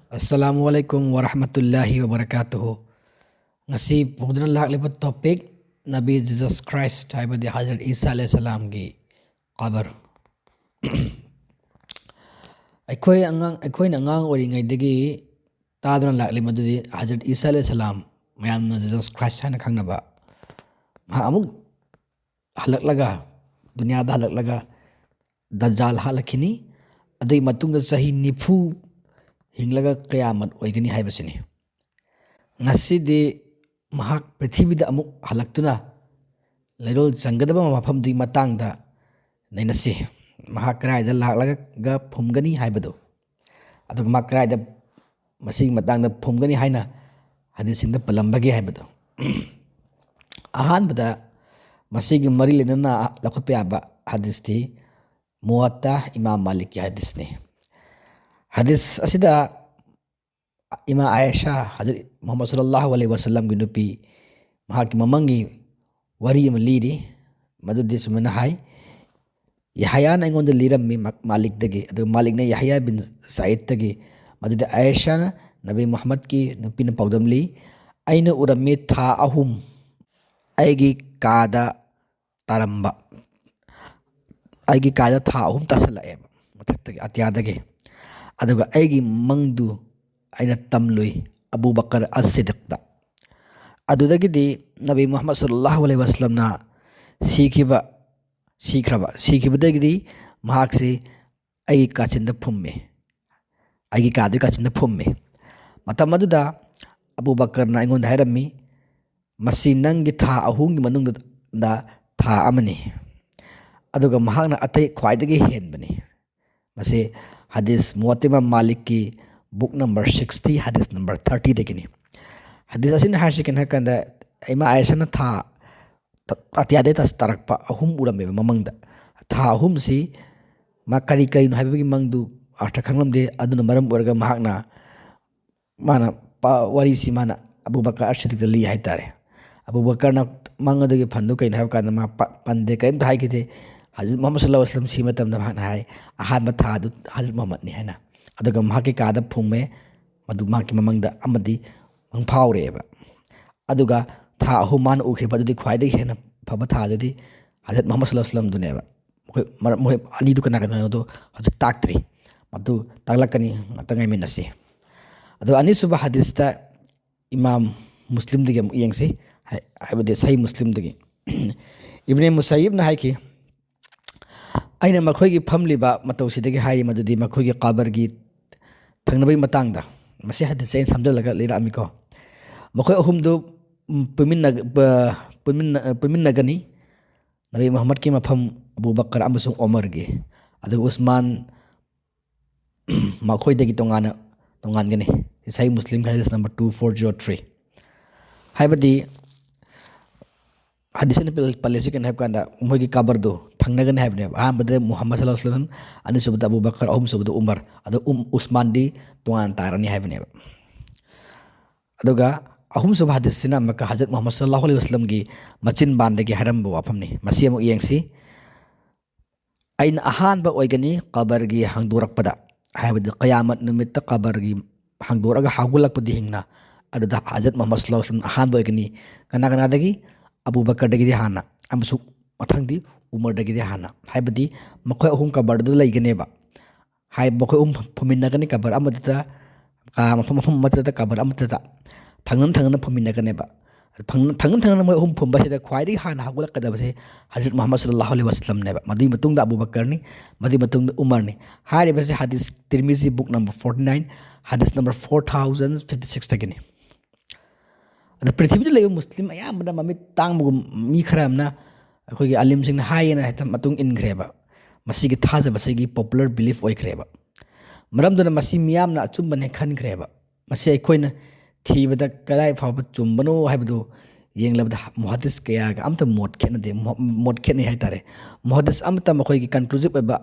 Assalamualaikum warahmatullahi wabarakatuh. Ngasi pugduna laklibot topic Nabi Jesus Christ haibadi Hazrat Isa alayhi salam gi qabar. ꯑꯩꯈꯣꯏꯅ ꯑꯉꯥꯡ ꯑꯣꯏꯔꯤꯉꯩꯗꯒꯤ ꯇꯥꯗꯨꯅ ꯂꯥꯛꯂꯤ ꯃꯗꯨꯗꯤ ꯍꯖꯔꯠ ꯏꯁꯥ ꯑꯂꯩꯍꯤ ꯁꯂꯥꯝ ꯃꯌꯥꯝꯅ ꯖꯤꯖꯁ ꯈ꯭ꯔꯥꯏꯁ ꯍꯥꯏꯅ ꯈꯪꯅꯕ ꯃꯍꯥꯛ ꯑꯃꯨꯛ ꯍꯜꯂꯛꯂꯒ ꯗꯨꯅꯤꯌꯥꯗ ꯍꯜꯂꯛꯂꯒ ꯗꯖꯥꯜ ꯍꯥꯠꯂꯛꯈꯤꯅꯤ. ꯑꯗꯨꯒꯤ ꯃꯇꯨꯡꯗ ꯆꯍꯤ 90 ꯍꯤꯡꯂꯒ ꯀꯌꯥꯃꯠ ꯑꯣꯏꯒꯅꯤ ꯍꯥꯏꯕꯁꯤꯅꯤ. ꯉꯁꯤꯗꯤ ꯃꯍꯥꯛ ꯄ꯭ꯔꯤꯊꯤꯕꯤꯗ ꯑꯃꯨꯛ ꯍꯜꯂꯛꯇꯨꯅ ꯂꯩꯔꯣꯜ ꯆꯪꯒꯗꯕ ꯃꯐꯝꯗꯨꯒꯤ ꯃꯇꯥꯡꯗ ꯅꯩꯅꯁꯤ. ꯃꯍꯥꯛ ꯀꯗꯥꯏꯗ ꯂꯥꯛꯂꯒ ꯐꯨꯝꯒꯅꯤ ꯍꯥꯏꯕꯗꯨ, ꯑꯗꯨꯒ ꯃꯍꯥꯛ ꯀꯗꯥꯏꯗ ꯃꯁꯤꯒꯤ ꯃꯇꯥꯡꯗ ꯐꯨꯝꯒꯅꯤ ꯍꯥꯏꯅ ꯍꯗꯤꯁꯁꯤꯡꯗ ꯄꯜꯂꯝꯕꯒꯦ ꯍꯥꯏꯕꯗꯨ. ꯑꯍꯥꯟꯕꯗ ꯃꯁꯤꯒꯤ ꯃꯔꯤ ꯂꯩꯅꯅ ꯂꯧꯈꯠꯄ ꯌꯥꯕ ꯍꯗꯤꯁꯇꯤ ꯃꯨꯋꯥꯠꯇꯥ ꯏꯃꯥꯝ ꯃꯥꯂꯤꯛꯀꯤ ꯍꯗꯤꯁꯅꯤ. ꯍꯗꯤꯁ ꯑꯁꯤꯗ ꯏꯃꯥ ꯑꯥꯏꯁꯥ ꯍꯖꯔꯠ ꯃꯨꯍꯝꯃꯗ ꯁꯜꯂꯜꯂꯥꯍꯨ ꯑꯂꯩꯍꯤ ꯋꯁꯜꯂꯝꯒꯤ ꯅꯨꯄꯤ ꯃꯍꯥꯛꯀꯤ ꯃꯃꯪꯒꯤ ꯋꯥꯔꯤ ꯑꯃ ꯂꯤꯔꯤ. ꯃꯗꯨꯗꯤ ꯁꯨꯃꯥꯏꯅ ꯍꯥꯏ: ꯌꯍꯌꯥꯅ ꯑꯩꯉꯣꯟꯗ ꯂꯤꯔꯝꯃꯤ ꯃꯥꯂꯤꯛꯇꯒꯤ, ꯑꯗꯨꯒ ꯃꯥꯂꯤꯛꯅ ꯌꯍꯌꯥ ꯕꯤꯟ ꯁꯥꯏꯗꯇꯒꯤ, ꯃꯗꯨꯗꯤ ꯑꯥꯏꯁꯥꯅ ꯅꯕꯤ ꯃꯨꯍꯝꯃꯗꯀꯤ ꯅꯨꯄꯤꯅ ꯄꯥꯎꯗꯝꯂꯤ, ꯑꯩꯅ ꯎꯔꯝꯃꯤ ꯊꯥ 3 ꯑꯩꯒꯤ ꯀꯥꯗ ꯇꯥꯔꯝꯕ. ꯑꯩꯒꯤ ꯀꯥꯗ ꯊꯥ 3 ꯇꯥꯁꯜꯂꯛꯑꯦꯕ ꯃꯊꯛꯇꯒꯤ ꯑꯇꯤꯌꯥꯗꯒꯤ. ꯑꯗꯨꯒ ꯑꯩꯒꯤ ꯃꯪꯗꯨ ꯑꯩꯅ ꯇꯝꯂꯨꯏ ꯑꯕꯨ ꯕꯀꯔ ꯑꯁ-ꯁꯤꯗꯤꯛꯇ. ꯑꯗꯨꯗꯒꯤꯗꯤ ꯅꯕꯤ ꯃꯨꯍꯝꯃꯗ ꯁꯜꯂꯜꯂꯥꯍꯨ ꯑꯂꯩꯍꯤ ꯋꯁꯜꯂꯝꯅ ꯁꯤꯈꯤꯕꯗꯒꯤꯗꯤ ꯃꯍꯥꯛꯁꯤ ꯑꯩꯒꯤ ꯀꯥꯆꯤꯟꯗ ꯐꯨꯝꯃꯤ, ꯑꯩꯒꯤ ꯀꯥꯗꯨꯒꯤ ꯀꯥꯆꯤꯟꯗ ꯐꯨꯝꯃꯤ. ꯃꯇꯝ ꯑꯗꯨꯗ ꯑꯕꯨ ꯕꯀꯔꯅ ꯑꯩꯉꯣꯟꯗ ꯍꯥꯏꯔꯝꯃꯤ, ꯃꯁꯤ ꯅꯪꯒꯤ ꯊꯥ 3ꯒꯤ ꯃꯅꯨꯡꯗ ꯊꯥ ꯑꯃꯅꯤ, ꯑꯗꯨꯒ ꯃꯍꯥꯛꯅ ꯑꯇꯩ ꯈ꯭ꯋꯥꯏꯗꯒꯤ ꯍꯦꯟꯕꯅꯤ. ꯃꯁꯤ ꯍꯗꯤꯁ ꯃꯨꯋꯥꯠꯇꯥ ꯏꯃꯥꯝ ꯃꯥꯂꯤꯛꯀꯤ ꯕꯨꯛ ꯅꯝꯕꯔ 60 ꯍꯗꯤꯁ ꯅꯝꯕꯔ 30ꯗꯒꯤꯅꯤ. ꯍꯗꯤꯁ ꯑꯁꯤꯅ ꯍꯥꯏꯔꯤꯁꯤ ꯀꯩꯅꯣ ꯍꯥꯏ ꯀꯥꯟꯗ ꯏꯃꯥ ꯑꯥꯏꯁꯥꯅ ꯊꯥ ꯑꯇꯤꯌꯥꯗꯒꯤ ꯇꯥꯔꯛꯄ 3 ꯎꯔꯝꯃꯦꯕ ꯃꯃꯪꯗ. ꯊꯥ 3ꯁꯤ ꯃꯥ ꯀꯔꯤꯅꯣ ꯍꯥꯏꯕꯒꯤ ꯃꯪꯗꯨ ꯑꯥꯔꯊ ꯈꯪꯂꯝꯗꯦ. ꯑꯗꯨꯅ ꯃꯔꯝ ꯑꯣꯏꯔꯒ ꯃꯥꯅ ꯋꯥꯔꯤꯁꯤ ꯃꯥꯅ ꯑꯕꯨ ꯕꯀꯔ ꯑꯁ-ꯁꯤꯗꯤꯛꯇ ꯂꯤ ꯍꯥꯏꯇꯥꯔꯦ. ꯑꯕꯨ ꯕꯀꯔꯅ ꯃꯪ ꯑꯗꯨꯒꯤ ꯐꯟꯗꯨ ꯀꯩꯅꯣ ꯍꯥꯏꯕ ꯀꯥꯟꯗ ꯃꯥ ꯄꯟꯗꯦ, ꯀꯔꯤꯝꯇ ꯍꯥꯏꯈꯤꯗꯦ. ꯍꯖꯔꯠ ꯃꯨꯍꯝꯃꯗ ꯁꯜꯂꯜꯂꯥꯍꯨ ꯑꯂꯩꯍꯤ ꯋꯁꯜꯂꯝ ꯁꯤ ꯃꯇꯝꯗ ꯃꯍꯥꯛꯅ ꯍꯥꯏ ꯑꯍꯥꯟꯕ ꯊꯥꯗꯨ ꯍꯖꯔꯠ ꯃꯨꯍꯝꯃꯗꯅꯤ ꯍꯥꯏꯅ. ꯑꯗꯨꯒ ꯃꯍꯥꯛꯀꯤ ꯀꯥꯗ ꯐꯨꯝꯃꯦ, ꯃꯗꯨ ꯃꯍꯥꯛꯀꯤ ꯃꯃꯪꯗ ꯑꯃꯗꯤ ꯐꯥꯎꯔꯛꯑꯦꯕ. ꯑꯗꯨꯒ ꯊꯥ 3 ꯃꯥꯅ ꯎꯈꯤꯕ ꯑꯗꯨꯗꯤ ꯈ꯭ꯋꯥꯏꯗꯒꯤ ꯍꯦꯟꯅ ꯐꯕ ꯊꯥꯗꯨꯗꯤ ꯍꯖꯔꯠ ꯃꯨꯍꯝꯃꯗ ꯁꯜꯂꯜꯂꯥꯍꯨ ꯑꯂꯩꯍꯤ ꯋꯁꯜꯂꯝꯗꯨꯅꯦꯕ. ꯃꯣꯏ ꯑꯅꯤꯗꯨ ꯀꯅꯥ ꯀꯅꯥꯅꯣꯗꯣ ꯍꯧꯖꯤꯛ ꯇꯥꯛꯇ꯭ꯔꯤ, ꯃꯗꯨ ꯇꯥꯛꯂꯛꯀꯅꯤ, ꯉꯥꯛꯇ ꯉꯥꯏꯃꯤꯟꯅꯁꯤ. ꯑꯗꯣ ꯑꯅꯤꯁꯨꯕ ꯍꯗꯤꯁꯇ ꯏꯃꯥꯝ ꯃꯨꯁꯂꯤꯝꯗꯒꯤ ꯑꯃꯨꯛ ꯌꯦꯡꯁꯤ, ꯍꯥꯏꯕꯗꯤ ꯁꯍꯤ ꯃꯨꯁꯂꯤꯝꯗꯒꯤ. ꯏꯕꯅꯦ ꯃꯨꯁꯥꯏꯌꯤꯕꯅ ꯍꯥꯏꯈꯤ, ꯑꯩꯅ ꯃꯈꯣꯏꯒꯤ ꯐꯝꯂꯤꯕ ꯃꯇꯧꯁꯤꯗꯒꯤ ꯍꯥꯏꯔꯤ ꯃꯗꯨꯗꯤ ꯃꯈꯣꯏꯒꯤ ꯀꯕꯔꯒꯤ ꯊꯪꯅꯕꯒꯤ ꯃꯇꯥꯡꯗ. ꯃꯁꯤ ꯍꯗꯤꯁꯁꯦ ꯑꯩꯅ ꯁꯝꯖꯤꯜꯂꯒ ꯂꯤꯔꯛꯑꯝꯃꯤꯀꯣ. ꯃꯈꯣꯏ ꯑꯍꯨꯝꯗꯨ ꯄꯨꯟꯃꯤꯟꯅꯒꯅꯤ: ꯅꯕꯤ ꯃꯨꯍꯝꯃꯗꯀꯤ ꯃꯐꯝ ꯑꯕꯨ ꯕꯀꯔ ꯑꯃꯁꯨꯡ ꯎꯃꯔꯒꯤ, ꯑꯗꯨꯒ ꯎꯁꯃꯥꯟ ꯃꯈꯣꯏꯗꯒꯤ ꯇꯣꯉꯥꯟꯒꯅꯤ. ꯁꯍꯤ ꯃꯨꯁꯂꯤꯝ ꯍꯗꯤꯁ ꯅꯝꯕꯔ 2403. ꯍꯥꯏꯕꯗꯤ ꯍꯗꯤꯁꯅ ꯄꯜꯂꯤꯁꯤ ꯀꯩꯅꯣ ꯍꯥꯏꯕ ꯀꯥꯟꯗ ꯃꯣꯏꯒꯤ ꯀꯕꯔꯗꯨ ꯊꯪꯅꯒꯅꯤ ꯍꯥꯏꯕꯅꯦꯕ. ꯑꯍꯥꯟꯕꯗ ꯃꯨꯍꯝꯃꯗ ꯁꯜꯂꯜꯂꯥꯍꯨ ꯑꯂꯩꯍꯤ ꯋꯁꯜꯂꯝ, ꯑꯅꯤꯁꯨꯕꯗ ꯑꯕꯨ ꯕꯀꯔ, ꯑꯍꯨꯝꯁꯨꯕꯗ ꯎꯃꯔ, ꯑꯗꯨ ꯎꯁꯃꯥꯟꯗꯤ ꯇꯣꯉꯥꯟ ꯇꯥꯔꯅꯤ ꯍꯥꯏꯕꯅꯦꯕ. ꯑꯗꯨꯒ ꯑꯍꯨꯝꯁꯨꯕ ꯍꯗꯤꯁꯁꯤꯅ ꯑꯃꯨꯛꯀ ꯍꯖꯔꯠ ꯃꯨꯍꯝꯃꯗ ꯁꯜꯂꯜꯂꯥꯍꯨ ꯑꯂꯩꯍꯤ ꯋꯁꯜꯂꯝꯒꯤ ꯃꯆꯤꯟꯕꯥꯟꯗꯒꯤ ꯍꯥꯏꯔꯝꯕ ꯋꯥꯐꯝꯅꯤ. ꯃꯁꯤ ꯑꯃꯨꯛ ꯌꯦꯡꯁꯤ. ꯑꯩꯅ ꯑꯍꯥꯟꯕ ꯑꯣꯏꯒꯅꯤ ꯀꯕꯔꯒꯤ ꯍꯥꯡꯗꯣꯔꯛꯄꯗ, ꯍꯥꯏꯕꯗꯤ ꯀꯌꯥꯃꯠ ꯅꯨꯃꯤꯠꯇ ꯀꯕꯔꯒꯤ ꯍꯥꯡꯗꯣꯔꯛꯑꯒ ꯍꯧꯒꯠꯂꯛꯄꯗꯤ ꯍꯤꯡꯅ, ꯑꯗꯨꯗ ꯍꯖꯔꯠ ꯃꯨꯍꯝꯃꯗ ꯁꯜꯂꯜꯂꯥꯍꯨ ꯑꯂꯩꯍꯤ ꯋꯁꯜꯂꯝ ꯑꯍꯥꯟꯕ ꯑꯣꯏꯒꯅꯤ. ꯀꯅꯥꯗꯒꯤ? ꯑꯕꯨ ꯕꯀꯔꯗꯒꯤꯗꯤ ꯍꯥꯟꯅ, ꯑꯃꯁꯨꯡ ꯃꯊꯪꯗꯤ ꯎꯃꯔꯗꯒꯤꯗꯤ ꯍꯥꯟꯅ. ꯍꯥꯏꯕꯗꯤ ꯃꯈꯣꯏ ꯑꯍꯨꯝ ꯀꯕꯔꯗꯨꯗ ꯂꯩꯒꯅꯦꯕ. ꯃꯈꯣꯏ ꯑꯍꯨꯝ ꯐꯨꯝꯃꯤꯟꯅꯒꯅꯤ ꯀꯕꯔ ꯑꯃꯗꯨꯗ, ꯃꯐꯝ ꯑꯃꯗꯨꯗ ꯀꯕꯔ ꯑꯃꯗꯨꯗ ꯊꯪꯅꯅ ꯐꯨꯝꯃꯤꯟꯅꯒꯅꯦꯕ. ꯊꯪꯅꯅ ꯃꯣꯏ ꯑꯍꯨꯝ ꯐꯨꯝꯕꯁꯤꯗ ꯈ꯭ꯋꯥꯏꯗꯒꯤ ꯍꯥꯟꯅ ꯍꯧꯒꯠꯂꯛꯀꯗꯕꯁꯤ ꯍꯖꯔꯠ ꯃꯨꯍꯝꯃꯗ ꯁꯜꯂꯜꯂꯥꯍꯨ ꯑꯂꯩꯍꯤ ꯋꯁꯜꯂꯝꯅꯦꯕ. ꯃꯗꯨꯒꯤ ꯃꯇꯨꯡꯗ ꯑꯕꯨ ꯕꯀꯔꯅꯤ, ꯃꯗꯨꯒꯤ ꯃꯇꯨꯡꯗ ꯎꯃꯔꯅꯤ. ꯍꯥꯏꯔꯤꯕꯁꯤ ꯍꯗꯤꯁ ꯇꯤꯔꯃꯤꯖꯤ ꯕꯨꯛ ꯅꯝꯕꯔ 49 ꯍꯗꯤꯁ ꯅꯝꯕꯔ 4056ꯗꯒꯤꯅꯤ. ꯑꯗ ꯄ꯭ꯔꯤꯊꯤꯕꯤꯗ ꯂꯩꯕ ꯃꯨꯁꯂꯤꯝ ꯑꯌꯥꯝꯕꯅ ꯃꯃꯤꯠ ꯇꯥꯡꯕꯒꯨꯝ ꯃꯤ ꯈꯔ ꯑꯃꯅ ꯑꯩꯈꯣꯏꯒꯤ ꯑꯂꯤꯝꯁꯤꯡꯅ ꯍꯥꯏꯌꯦꯅ ꯍꯦꯛꯇ ꯃꯇꯨꯡ ꯏꯟꯈ꯭ꯔꯦꯕ. ꯃꯁꯤꯒꯤ ꯊꯥꯖꯕꯁꯤꯒꯤ ꯄꯣꯄꯨꯂꯔ ꯕꯤꯂꯤꯐ ꯑꯣꯏꯈ꯭ꯔꯦꯕ. ꯃꯔꯝꯗꯨꯅ ꯃꯁꯤ ꯃꯤꯌꯥꯝꯅ ꯑꯆꯨꯝꯕꯅꯦ ꯈꯟꯈ꯭ꯔꯦꯕ. ꯃꯁꯤ ꯑꯩꯈꯣꯏꯅ ꯊꯤꯕꯗ ꯀꯗꯥꯏ ꯐꯥꯎꯕ ꯆꯨꯝꯕꯅꯣ ꯍꯥꯏꯕꯗꯨ ꯌꯦꯡꯂꯕꯗ ꯃꯨꯍaddiꯁ ꯀꯌꯥꯒ ꯑꯝꯇ ꯃꯣꯠ ꯈꯦꯠꯅꯗꯦ, ꯃꯣꯠ ꯈꯦꯠꯅꯩ ꯍꯥꯏꯇꯥꯔꯦ. ꯃꯨꯍaddiꯁ ꯑꯃꯇ ꯃꯈꯣꯏꯒꯤ ꯀꯟꯀ꯭ꯂꯨꯁꯤꯞ ꯑꯣꯏꯕ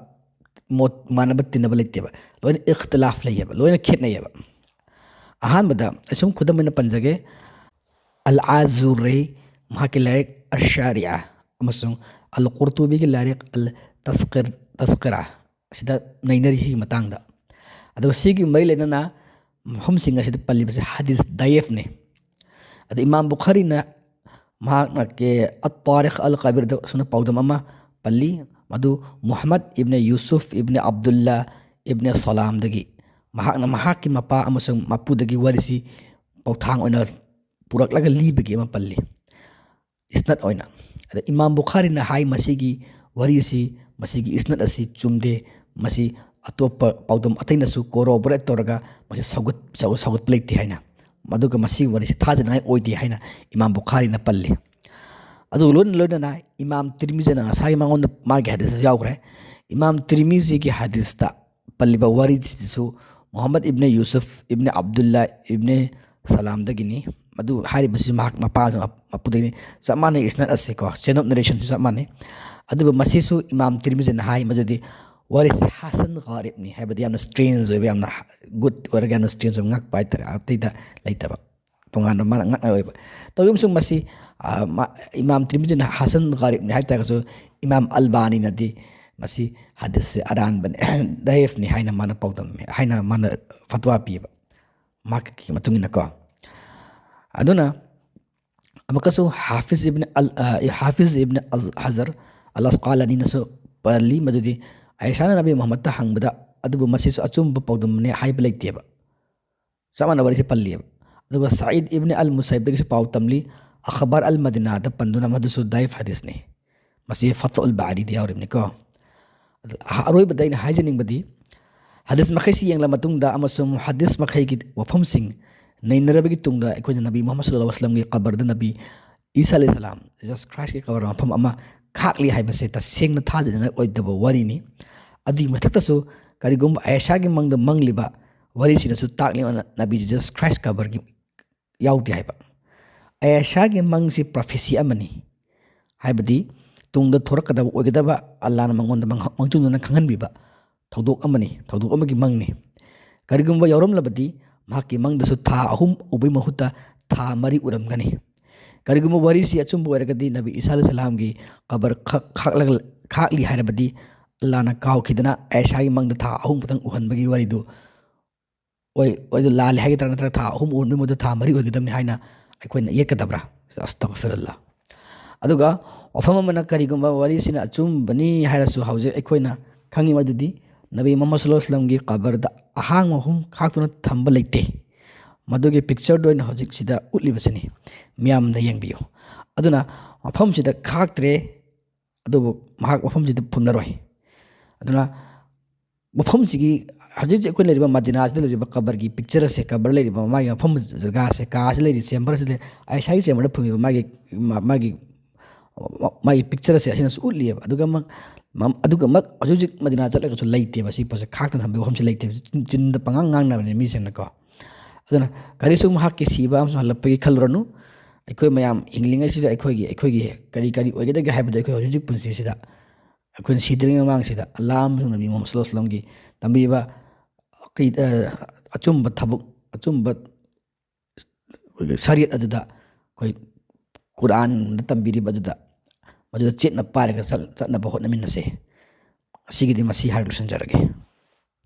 ꯃꯣꯠ ꯃꯥꯟꯅꯕ ꯇꯤꯟꯅꯕ ꯂꯩꯇꯦꯕ. ꯂꯣꯏꯅ ꯏꯈꯇꯤꯂꯥꯐ ꯂꯩꯌꯦꯕ, ꯂꯣꯏꯅ ꯈꯦꯠꯅꯩꯌꯦꯕ. ꯑꯍꯥꯟꯕꯗ ꯑꯁꯨꯝ ꯈꯨꯗꯝ ꯑꯣꯏꯅ ꯄꯟꯖꯒꯦ. ꯑꯜ-ꯑꯥꯖꯨꯔꯤ ꯃꯍꯥꯛꯀꯤ ꯂꯥꯏꯔꯤꯛ ꯑꯁ-ꯁꯥꯔꯤꯑꯥ ꯑꯃꯁꯨꯡ ꯑꯜ-ꯀꯨꯔꯇꯨꯕꯤꯒꯤ ꯂꯥꯏꯔꯤꯛ ꯑꯜ-ꯇazꯀꯤꯔꯥ ꯑꯁꯤꯗ ꯅꯩꯅꯔꯤ ꯁꯤꯒꯤ ꯃꯇꯥꯡꯗ. ꯑꯗꯨꯒ ꯁꯤꯒꯤ ꯃꯔꯤ ꯂꯩꯅꯅ ꯃꯐꯝꯁꯤꯡ ꯑꯁꯤꯗ ꯄꯜꯂꯤꯕꯁꯦ ꯍꯗꯤꯁ ꯗꯥꯏꯌꯦꯐꯅꯤ ꯑꯗ ꯏꯃꯥꯝ ꯕꯨꯈꯥꯔꯤꯅ ꯃꯍꯥꯛꯅ ꯑꯠ-ꯇꯥꯔꯤꯈ ꯑꯜ-ꯀꯕꯤꯔꯗ ꯑꯁꯨꯝꯅ ꯄꯥꯎꯗꯝ ꯑꯃ ꯄꯜꯂꯤ ꯃꯗꯨ ꯃꯨꯍꯝꯃꯗ ꯏꯕꯅ ꯌꯨꯁꯨꯐ ꯏꯕꯅ ꯑꯕꯗꯨꯜꯂꯥ ꯏꯕꯅ ꯁꯂꯥꯝꯗꯒꯤ ꯃꯍꯥꯛꯅ ꯃꯍꯥꯛꯀꯤ ꯃꯄꯥ ꯑꯃꯁꯨꯡ ꯃꯄꯨꯗꯒꯤ ꯋꯥꯔꯤꯁꯤ ꯄꯥꯎꯊꯥꯡ ꯑꯣꯏꯅ ꯄꯨꯔꯛꯂꯒ ꯂꯤꯕꯒꯤ ꯑꯃ ꯄꯜꯂꯤ ꯏꯁꯅꯠ ꯑꯣꯏꯅ ꯑꯗ ꯏꯃꯥꯝ ꯕꯨꯈꯥꯔꯤꯅ ꯍꯥꯏ ꯃꯁꯤꯒꯤ ꯋꯥꯔꯤꯁꯤ ꯃꯁꯤꯒꯤ ꯏꯁꯅꯠ ꯑꯁꯤ ꯆꯨꯝꯗꯦ ꯃꯁꯤ ꯑꯇꯣꯞꯄ ꯄꯥꯎꯗꯝ ꯑꯇꯩꯅꯁꯨ ꯀꯣꯔꯣꯕꯣꯔꯦꯠ ꯇꯧꯔꯒ ꯃꯁꯤ ꯁꯧꯒꯠꯄ ꯂꯩꯇꯦ ꯍꯥꯏꯅ ꯃꯗꯨꯒ ꯃꯁꯤꯒꯤ ꯋꯥꯔꯤꯁꯤ ꯊꯥꯖꯅꯤꯡꯉꯥꯏ ꯑꯣꯏꯗꯦ ꯍꯥꯏꯅ ꯏꯃꯥꯝ ꯕꯨꯈꯥꯔꯤꯅ ꯄꯜꯂꯤ ꯑꯗꯨꯒ ꯂꯣꯏꯅꯅ ꯏꯃꯥꯝ ꯇꯤꯔꯃꯤꯖꯤꯅ ꯉꯁꯥꯏꯒꯤ ꯃꯉꯣꯟꯗ ꯃꯥꯒꯤ ꯍꯗꯤꯁ ꯌꯥꯎꯈ꯭ꯔꯦ ꯏꯃꯥꯝ ꯇꯤꯔꯃꯤꯖꯤꯒꯤ ꯍꯗꯤꯁꯇ ꯄꯜꯂꯤꯕ ꯋꯥꯔꯤꯁꯤꯁꯨ ꯃꯨꯍꯝꯃꯗ ꯏꯕꯅ ꯌꯨꯁꯨꯐ ꯏꯕꯅ ꯑꯕꯗꯨꯜꯂꯥ ꯏꯕꯅ ꯁꯂꯥꯝꯗꯒꯤꯅꯤ ꯃꯗꯨ ꯍꯥꯏꯔꯤꯕꯁꯤ ꯃꯍꯥꯛ ꯃꯄꯥꯁꯨ ꯃꯄꯨꯗꯒꯤꯅꯤ ꯆꯞ ꯃꯥꯟꯅꯩ ꯏꯁꯅꯠ ꯑꯁꯤ ꯆꯦꯟ ꯑꯣꯐ ꯅꯔꯦꯁꯟꯁꯤ ꯆꯞ ꯃꯥꯟꯅꯩ ꯑꯗꯨꯕꯨ ꯃꯁꯤꯁꯨ ꯏꯃꯥꯝ ꯇꯤꯔꯃꯤꯖꯤꯅ ꯍꯥꯏ ꯃꯗꯨꯗꯤ ꯋꯥꯔꯤꯁꯤ ꯍꯁꯟ ꯒꯥꯔꯤꯕꯅꯤ ꯍꯥꯏꯕꯗꯤ ꯌꯥꯝꯅ ꯁ꯭ꯇꯔꯦꯟꯖ ꯑꯣꯏꯕ ꯌꯥꯝꯅ ꯒꯨꯗ ꯑꯣꯏꯔꯒ ꯌꯥꯝꯅ ꯁ꯭ꯇꯔꯦꯟꯖ ꯑꯣꯏꯕ ꯉꯛꯄ ꯍꯥꯏꯇꯥꯔꯦ ꯑꯇꯩꯗ ꯂꯩꯇꯕ ꯇꯣꯉꯥꯟꯕ ꯃꯥꯅ ꯉꯛꯅ ꯑꯣꯏꯕ ꯇꯧꯕꯝꯁꯨꯡ ꯃꯁꯤ ꯏꯃꯥꯝ ꯇꯤꯔꯃꯤꯖꯤꯅ ꯍꯁꯟ ꯒꯥꯔꯤꯕꯅꯤ ꯍꯥꯏꯇꯥꯔꯒꯁꯨ ꯏꯃꯥꯝ ꯑꯜꯕꯥꯅꯤꯅꯗꯤ ꯃꯁꯤ ꯍꯗꯤꯁꯁꯦ ꯑꯔꯥꯟꯕꯅꯤ ꯗꯥꯏꯌꯦꯐꯅꯤ ꯍꯥꯏꯅ ꯃꯥꯅ ꯄꯥꯎꯗꯝꯃꯤ ꯍꯥꯏꯅ ꯃꯥꯅ ꯐꯠꯋꯥ ꯄꯤꯕ ꯃꯍꯥꯛꯀꯤ ꯃꯇꯨꯡ ꯏꯟꯅꯀꯣ ꯑꯗꯨꯅ ꯑꯃꯨꯛꯀꯁꯨ ꯍꯥꯐꯤꯖ ꯏꯕꯅ ꯍꯖꯔ ꯑꯜ ꯑꯁqalaniꯅꯁꯨ ꯄꯜꯂꯤ ꯃꯗꯨꯗꯤ ꯑꯥꯏꯁꯥꯅ ꯅꯕꯤ ꯃꯨꯍꯝꯃꯗꯇ ꯍꯪꯕꯗ ꯑꯗꯨꯕꯨ ꯃꯁꯤꯁꯨ ꯑꯆꯨꯝꯕ ꯄꯥꯎꯗꯝꯅꯤ ꯍꯥꯏꯕ ꯂꯩꯇꯦꯕ ꯆꯞ ꯃꯥꯟꯅꯕ ꯋꯥꯔꯤꯁꯤ ꯄꯜꯂꯤꯑꯕ ꯑꯗꯨꯒ ꯁꯥꯏꯗ ꯏꯕꯅ ꯑꯜ ꯃꯨꯁꯩꯕꯗꯒꯤꯁꯨ ꯄꯥꯎ ꯇꯝꯂꯤ ꯑꯈꯕꯥꯔ ꯑꯜ ꯃꯗꯤꯅꯥꯗ ꯄꯟꯗꯨꯅ ꯃꯗꯨꯁꯨ ꯗꯥꯏꯐ ꯍꯗꯤꯁꯅꯤ ꯃꯁꯤ ꯐꯠꯍꯨꯜ ꯕꯥꯔꯤꯗ ꯌꯥꯎꯔꯤꯕꯅꯤꯀꯣ ꯑꯔꯣꯏꯕꯗ ꯑꯩꯅ ꯍꯥꯏꯖꯅꯤꯡꯕꯗꯤ ꯍꯗꯤꯁ ꯃꯈꯩꯁꯤ ꯌꯦꯡꯂ ꯃꯇꯨꯡꯗ ꯑꯃꯁꯨꯡ ꯍꯗꯤꯁ ꯃꯈꯩꯒꯤ ꯋꯥꯐꯝꯁꯤꯡ ꯅꯩꯅꯔꯕꯒꯤ ꯇꯨꯡꯗ ꯑꯩꯈꯣꯏꯅ ꯅꯕꯤ ꯃꯨꯍꯝꯃꯗ ꯁꯜꯂꯜꯂꯥꯍꯨ ꯑꯂꯩꯍꯤ ꯋꯁꯜꯂꯝꯒꯤ ꯀꯕꯔꯗ ꯅꯕꯤ ꯏꯁꯥ ꯑꯂꯩꯍꯤ ꯁꯂꯥꯝ ꯖꯤꯖꯁ ꯈ꯭ꯔꯥꯏꯁꯀꯤ ꯀꯕꯔ ꯃꯐꯝ ꯑꯃ ꯈꯥꯛꯂꯤ ꯍꯥꯏꯕꯁꯦ ꯇꯁꯦꯡꯅ ꯊꯥꯖꯅꯤꯡꯉꯥꯏ ꯑꯣꯏꯗꯕ ꯋꯥꯔꯤꯅꯤ ꯑꯗꯨꯒꯤ ꯃꯊꯛꯇꯁꯨ ꯀꯔꯤꯒꯨꯝꯕ ꯑꯥꯏꯁꯥꯒꯤ ꯃꯪꯗ ꯃꯪꯂꯤꯕ ꯋꯥꯔꯤꯁꯤꯅꯁꯨ ꯇꯥꯛꯂꯤꯕ ꯅꯕꯤ ꯖꯤꯖꯁ ꯈ꯭ꯔꯥꯏꯁ ꯀꯕꯔꯒꯤ ꯌꯥꯎꯗꯦ ꯍꯥꯏꯕ ꯑꯥꯏꯁꯥꯒꯤ ꯃꯪꯁꯤ ꯄ꯭ꯔꯣꯐꯦꯁꯤ ꯑꯃꯅꯤ ꯍꯥꯏꯕꯗꯤ ꯇꯨꯡꯗ ꯊꯣꯔꯛꯀꯗꯕ ꯑꯣꯏꯒꯗꯕ ꯑꯜꯂꯥꯍꯅ ꯃꯉꯣꯟꯗ ꯃꯥꯡꯖꯧꯅꯅ ꯈꯪꯍꯟꯕꯤꯕ ꯊꯧꯗꯣꯛ ꯑꯃꯅꯤ ꯊꯧꯗꯣꯛ ꯑꯃꯒꯤ ꯃꯪꯅꯤ ꯀꯔꯤꯒꯨꯝꯕ ꯌꯥꯎꯔꯝꯂꯕꯗꯤ ꯃꯍꯥꯛꯀꯤ ꯃꯪꯗꯁꯨ ꯊꯥ 3 ꯎꯕꯒꯤ ꯃꯍꯨꯠꯇ ꯊꯥ 4 ꯎꯔꯝꯒꯅꯤ ꯀꯔꯤꯒꯨꯝꯕ ꯋꯥꯔꯤꯁꯤ ꯑꯆꯨꯝꯕ ꯑꯣꯏꯔꯒꯗꯤ ꯅꯕꯤ ꯏꯁꯥ ꯑꯂꯩꯍꯤ ꯁꯂꯥꯝꯒꯤ ꯀꯕꯔ ꯈꯥꯛꯂꯤ ꯍꯥꯏꯔꯕꯗꯤ ꯑꯜꯂꯥꯍꯅ ꯀꯥꯎꯈꯤꯗꯅ ꯑꯥꯏꯁꯥꯒꯤ ꯃꯪꯗ ꯊꯥ 3 ꯈꯛꯇꯪ ꯎꯍꯟꯕꯒꯤ ꯋꯥꯔꯤꯗꯨ ꯑꯣꯏꯗꯨ ꯂꯥꯜꯂꯦ ꯍꯥꯏꯒꯗ꯭ꯔꯥ ꯅꯠꯇ꯭ꯔꯒ ꯊꯥ 3 ꯎꯍꯟꯕꯒꯤ ꯃꯍꯨꯠꯇ ꯊꯥ 4 ꯑꯣꯏꯒꯗꯕꯅꯤ ꯍꯥꯏꯅ ꯑꯩꯈꯣꯏꯅ ꯌꯦꯠꯀꯗꯕ꯭ꯔꯥ ꯑꯁꯇꯒꯐꯤꯔꯨꯜꯂꯥ ꯑꯗꯨꯒ ꯋꯥꯐꯝ ꯑꯃꯅ ꯀꯔꯤꯒꯨꯝꯕ ꯋꯥꯔꯤꯁꯤꯅ ꯑꯆꯨꯝꯕꯅꯤ ꯍꯥꯏꯔꯁꯨ ꯍꯧꯖꯤꯛ ꯑꯩꯈꯣꯏꯅ ꯈꯪꯉꯤ ꯃꯗꯨꯗꯤ ꯅꯕꯤ ꯃꯨꯍꯝꯃꯗ ꯁꯜꯂꯜꯂꯥꯍꯨ ꯑꯂꯩꯍꯤ ꯋꯁꯜꯂꯝꯒꯤ ꯀꯕꯔꯗ ꯑꯍꯥꯡꯕ ꯃꯐꯝ ꯈꯥꯛꯇꯨꯅ ꯊꯝꯕ ꯂꯩꯇꯦ ꯃꯗꯨꯒꯤ ꯄꯤꯛꯆꯔꯗꯣ ꯑꯣꯏꯅ ꯍꯧꯖꯤꯛ ꯁꯤꯗ ꯎꯠꯂꯤꯕꯁꯤꯅꯤ ꯃꯤꯌꯥꯝꯅ ꯌꯦꯡꯕꯤꯌꯨ ꯑꯗꯨꯅ ꯃꯐꯝꯁꯤꯗ ꯈꯥꯛꯇ꯭ꯔꯦ ꯑꯗꯨꯕꯨ ꯃꯍꯥꯛ ꯃꯐꯝꯁꯤꯗ ꯐꯨꯝꯂꯔꯣꯏ ꯑꯗꯨꯅ ꯃꯐꯝꯁꯤꯒꯤ ꯍꯧꯖꯤꯛ ꯍꯧꯖꯤꯛ ꯑꯩꯈꯣꯏ ꯂꯩꯔꯤꯕ ꯃꯗꯤꯅꯥꯁꯤꯗ ꯂꯩꯔꯤꯕ ꯀꯕꯔꯒꯤ ꯄꯤꯛꯆꯔ ꯑꯁꯦ ꯀꯕꯔ ꯂꯩꯔꯤꯕ ꯃꯥꯒꯤ ꯃꯐꯝ ꯖꯒꯥꯁꯦ ꯀꯥꯁꯤ ꯂꯩꯔꯤ ꯆꯦꯝꯕꯔꯁꯤ ꯂꯩ ꯑꯥꯏꯁꯥꯒꯤ ꯆꯦꯝꯕꯔꯗ ꯐꯨꯝꯃꯤꯕ ꯃꯥꯒꯤ ꯄꯤꯛꯆꯔ ꯑꯁꯦ ꯑꯁꯤꯅꯁꯨ ꯎꯠꯂꯤꯑꯕ ꯑꯗꯨꯒ ꯍꯧꯖꯤꯛ ꯍꯧꯖꯤꯛ ꯃꯗꯤꯅꯥ ꯆꯠꯂꯒꯁꯨ ꯂꯩꯇꯦꯕ ꯁꯤ ꯄꯣꯠꯁꯦ ꯈꯥꯛꯇꯅ ꯊꯝꯕꯒꯤ ꯋꯥꯐꯝꯁꯤ ꯂꯩꯇꯦꯕ ꯆꯤꯟꯗ ꯄꯉꯥꯡ ꯉꯥꯡꯅꯕꯅꯦ ꯃꯤꯁꯤꯡꯅꯀꯣ ꯑꯗꯨꯅ ꯀꯔꯤꯁꯨ ꯃꯍꯥꯛꯀꯤ ꯁꯤꯕ ꯑꯃꯁꯨꯡ ꯍꯜꯂꯛꯄꯒꯤ ꯈꯜꯂꯨꯔꯅꯨ ꯑꯩꯈꯣꯏ ꯃꯌꯥꯝ ꯍꯤꯡꯂꯤꯉꯩꯁꯤꯗ ꯑꯩꯈꯣꯏꯒꯤ ꯀꯔꯤ ꯑꯣꯏꯒꯗꯒꯦ ꯍꯥꯏꯕꯗꯣ ꯑꯩꯈꯣꯏ ꯍꯧꯖꯤꯛ ꯍꯧꯖꯤꯛ ꯄꯨꯟꯁꯤꯁꯤꯗ ꯑꯩꯈꯣꯏꯅ ꯁꯤꯗ꯭ꯔꯤꯉꯩ ꯃꯃꯥꯡꯁꯤꯗ ꯑꯜꯂꯥꯍ ꯑꯃꯁꯨꯡ ꯅꯕꯤ ꯃꯨꯍꯝꯃꯗ ꯁꯜꯂꯜꯂꯥꯍꯨ ꯑꯂꯩꯍꯤ ꯋꯁꯜꯂꯝꯒꯤ ꯇꯝꯕꯤꯕ ꯑꯆꯨꯝꯕ ꯊꯕꯛ ꯑꯆꯨꯝꯕ ꯁꯔꯤꯌꯠ ꯑꯗꯨꯗ ꯑꯩꯈꯣꯏ ꯀꯨꯔꯥꯟꯗ ꯇꯝꯕꯤꯔꯤꯕ ꯑꯗꯨꯗ ꯃꯗꯨꯗ ꯆꯦꯠꯅ ꯄꯥꯏꯔꯒ ꯆꯠꯅꯕ ꯍꯣꯠꯅꯃꯤꯟꯅꯁꯦ ꯑꯁꯤꯒꯤꯗꯤ ꯃꯁꯤ ꯍꯥꯏꯔ ꯂꯣꯏꯁꯤꯟꯖꯔꯒꯦ